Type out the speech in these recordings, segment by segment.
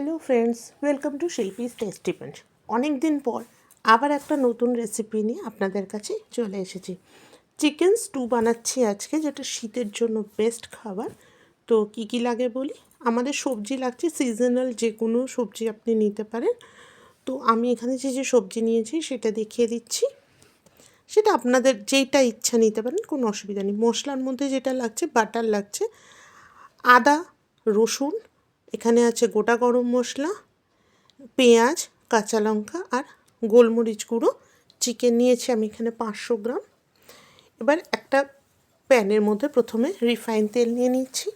Hello friends, welcome to Shilpi's tasty punch. অনেক দিন পর আবার একটা নতুন রেসিপি নিয়ে আপনাদের কাছে চলে এসেছি। চিকেন স্টু বানাচ্ছি আজকে, যেটা শীতের জন্য বেস্ট খাবার। তো কি কি লাগে বলি। আমাদের সবজি লাগছে, সিজনাল যে কোনো সবজি আপনি নিতে পারেন। তো আমি এখানে যে যে সবজি নিয়েছি সেটা দেখিয়ে দিচ্ছি। সেটা আপনাদের যেইটা ইচ্ছা নিতে পারেন, কোনো অসুবিধা নেই। মশলার মধ্যে যেটা লাগছে, বাটার লাগছে, আদা, রসুন, এখানে আছে গোটা গরম মশলা, পেঁয়াজ, কাঁচা লঙ্কা আর গোলমরিচ গুঁড়ো। চিকেন নিয়েছি আমি এখানে 500 গ্রাম। এবার একটা প্যানের মধ্যে প্রথমে রিফাইন তেল নিয়ে নিচ্ছি।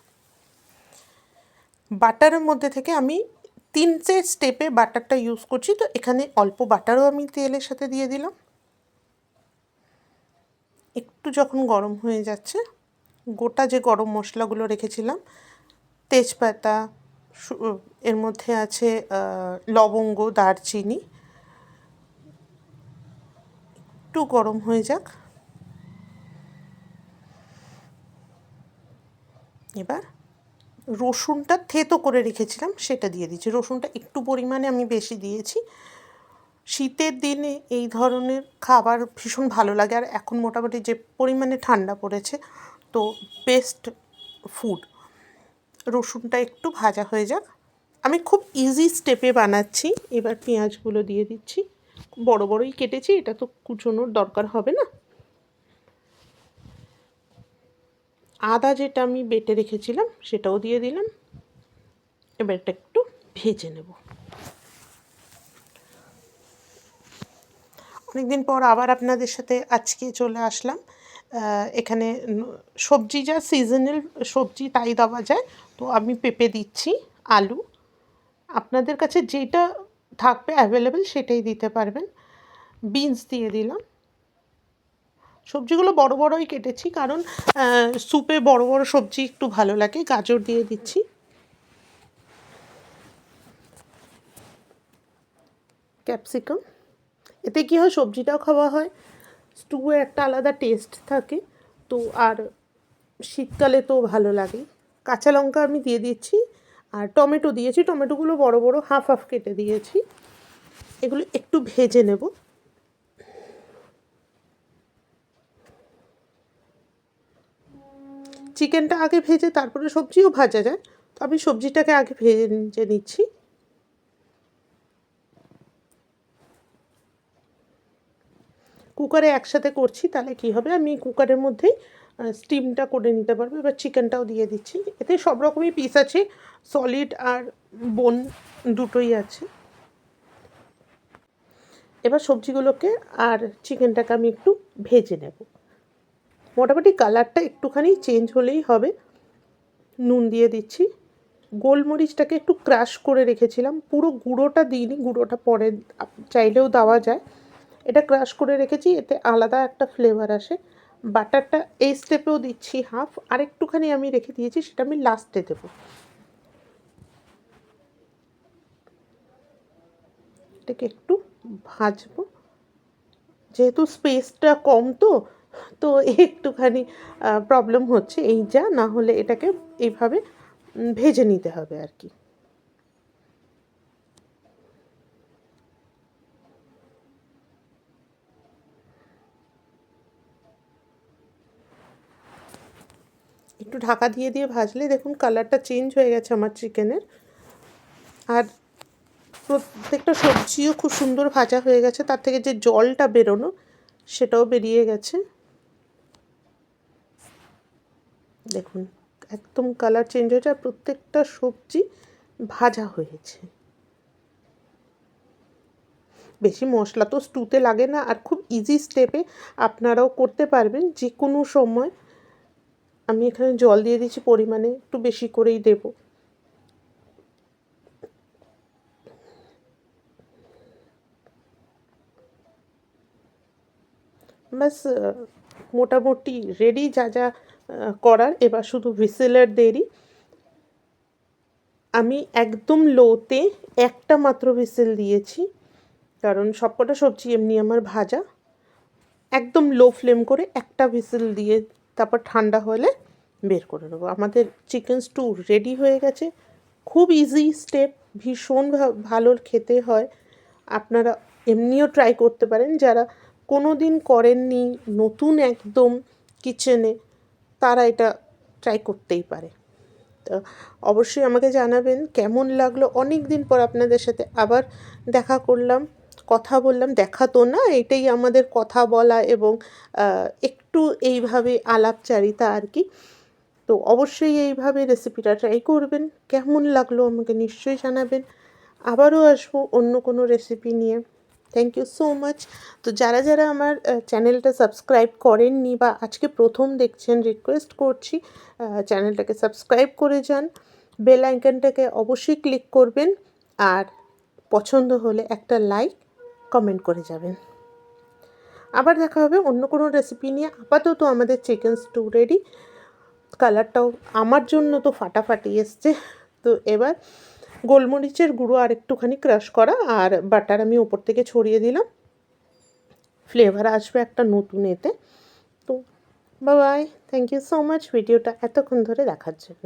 বাটারের মধ্যে থেকে আমি 3টে স্টেপে বাটারটা ইউজ করছি, তো এখানে অল্প বাটারও আমি তেলের সাথে দিয়ে দিলাম। একটু যখন গরম হয়ে যাচ্ছে, গোটা যে গরম মশলাগুলো রেখেছিলাম, তেজপাতা, এর মধ্যে আছে লবঙ্গ, দারচিনি, একটু গরম হয়ে যাক। এবার রসুনটা থেতো করে রেখেছিলাম সেটা দিয়ে দিচ্ছি। রসুনটা একটু পরিমাণে আমি বেশি দিয়েছি। শীতের দিনে এই ধরনের খাবার ভীষণ ভালো লাগে, আর এখন মোটামুটি যে পরিমাণে ঠান্ডা পড়েছে, তো বেস্ট ফুড। রসুনটা একটু ভাজা হয়ে যাক। আমি খুব ইজি স্টেপে বানাচ্ছি। এবার পেঁয়াজগুলো দিয়ে দিচ্ছি। বড় বড়ই কেটেছি, এটা তো কুচোনোর দরকার হবে না। আদা যেটা আমি বেটে রেখেছিলাম সেটাও দিয়ে দিলাম। এবার এটা একটু ভেজে নেব। অনেকদিন পর আবার আপনাদের সাথে আজকে চলে আসলাম। এখানে সবজি যা সিজনাল সবজি তাই দেওয়া যায়, তো আমি পেঁপে দিচ্ছি, আলু, আপনাদের কাছে যেটা থাকবে অ্যাভেলেবেল সেটাই দিতে পারবেন। বিনস দিয়ে দিলাম। সবজিগুলো বড় বড়ই কেটেছি, কারণ স্যুপে বড় বড় সবজি একটু ভালো লাগে। গাজর দিয়ে দিচ্ছি। ক্যাপসিকাম। এতে কী হয়, সবজিটাও খাওয়া হয়, স্টুয়ে একটা আলাদা টেস্ট থাকে, তো আর শীতকালে তো ভালো লাগে। কাঁচা লঙ্কা আমি দিয়ে দিচ্ছি, আর টমেটো দিয়েছি। টমেটোগুলো বড় বড় হাফ হাফ কেটে দিয়েছি। এগুলো একটু ভেজে নেব। চিকেনটা আগে ভেজে তারপরে সবজিও ভাজা যায়, তো আমি সবজিটাকে আগে ভেজে নিচ্ছি। কুকারে একসাথে করছি, তাহলে কী হবে, আমি কুকারের মধ্যেই স্টিমটা করে নিতে পারবো। এবার চিকেনটাও দিয়ে দিচ্ছি। এতে সব রকমই পিস আছে, সলিড আর বোন দুটোই আছে। এবার সবজিগুলোকে আর চিকেনটাকে আমি একটু ভেজে নেব। মোটামুটি কালারটা একটুখানি চেঞ্জ হলেই হবে। নুন দিয়ে দিচ্ছি। গোলমরিচটাকে একটু ক্রাশ করে রেখেছিলাম, পুরো গুঁড়োটা দিইনি, গুঁড়োটা পরে চাইলেও দেওয়া যায়। এটা ক্রাশ করে রেখেছি, এতে আলাদা একটা ফ্লেভার আসে। বাটারটা এই স্টেপেও দিচ্ছি হাফ, আর একটুখানি আমি রেখে দিয়েছি, সেটা আমি লাস্টে দেবো। এটাকে একটু ভাজবো, যেহেতু স্পেসটা কম, তো একটুখানি প্রবলেম হচ্ছে এই যা, না হলে এটাকে এইভাবে ভেজে নিতে হবে আর কি। একটু ঢাকা দিয়ে দিয়ে ভাজলে দেখুন কালারটা চেঞ্জ হয়ে গেছে আমার চিকেনের, আর প্রত্যেকটা সবজিও খুব সুন্দর ভাজা হয়ে গেছে। তার থেকে যে জলটা বেরোনো সেটাও বেরিয়ে গেছে। দেখুন একদম কালার চেঞ্জ হয়েছে, আর প্রত্যেকটা সবজি ভাজা হয়েছে। বেশি মশলা তো স্টুতে লাগে না, আর খুব ইজি স্টেপে আপনারাও করতে পারবেন যে কোনো সময়। আমি এখানে জল দিয়ে দিচ্ছি, পরিমাণে একটু বেশি করেই দেব। ব্যাস মোটামুটি রেডি যা যা করার। এবার শুধু হুইসেলের দেরি। আমি একদম লোতে একটা মাত্র হুইসেল দিয়েছি, কারণ সবকটা সবজি এমনি আমার ভাজা। একদম লো ফ্লেম করে একটা হুইসেল দিয়ে তারপর ঠান্ডা হলে বের করে নেবো। আমাদের চিকেন স্টু রেডি হয়ে গেছে। খুব ইজি স্টেপ, ভীষণ ভালো খেতে হয়। আপনারা এমনিও ট্রাই করতে পারেন, যারা কোনো দিন করেননি, নতুন একদম কিচেনে, তারা এটা ট্রাই করতেই পারে। তো অবশ্যই আমাকে জানাবেন কেমন লাগলো। অনেক দিন পর আপনাদের সাথে আবার দেখা করলাম, কথা বললাম। দেখা তো না, এটাই আমাদের কথা বলা এবং একটু এইভাবে আলাপচারিতা আর কি। তো অবশ্যই এইভাবে রেসিপিটা ট্রাই করবেন। কেমন লাগলো আমাকে নিশ্চয়ই জানাবেন। আবারও আসবো অন্য কোনো রেসিপি নিয়ে। Thank you so much. তো যারা যারা আমার চ্যানেলটা সাবস্ক্রাইব করেননি বা আজকে প্রথম দেখছেন, রিকোয়েস্ট করছি চ্যানেলটাকে সাবস্ক্রাইব করে যান। বেল আইকনটাকে অবশ্যই ক্লিক করবেন, আর পছন্দ হলে একটা লাইক কমেন্ট করে যাবেন। আবার দেখা হবে অন্য কোনো রেসিপি নিয়ে। আপাতত আমাদের চিকেন স্টু রেডি। কালারটাও আমার জন্য তো ফাটাফাটি এসছে। তো এবার গোলমরিচের গুঁড়ো আর একটুখানি ক্রাশ করা আর বাটার আমি ওপর থেকে ছড়িয়ে দিলাম। ফ্লেভার আসবে একটা নতুন এতে। তো bye bye, thank you so much ভিডিওটা এতক্ষণ ধরে দেখার জন্য।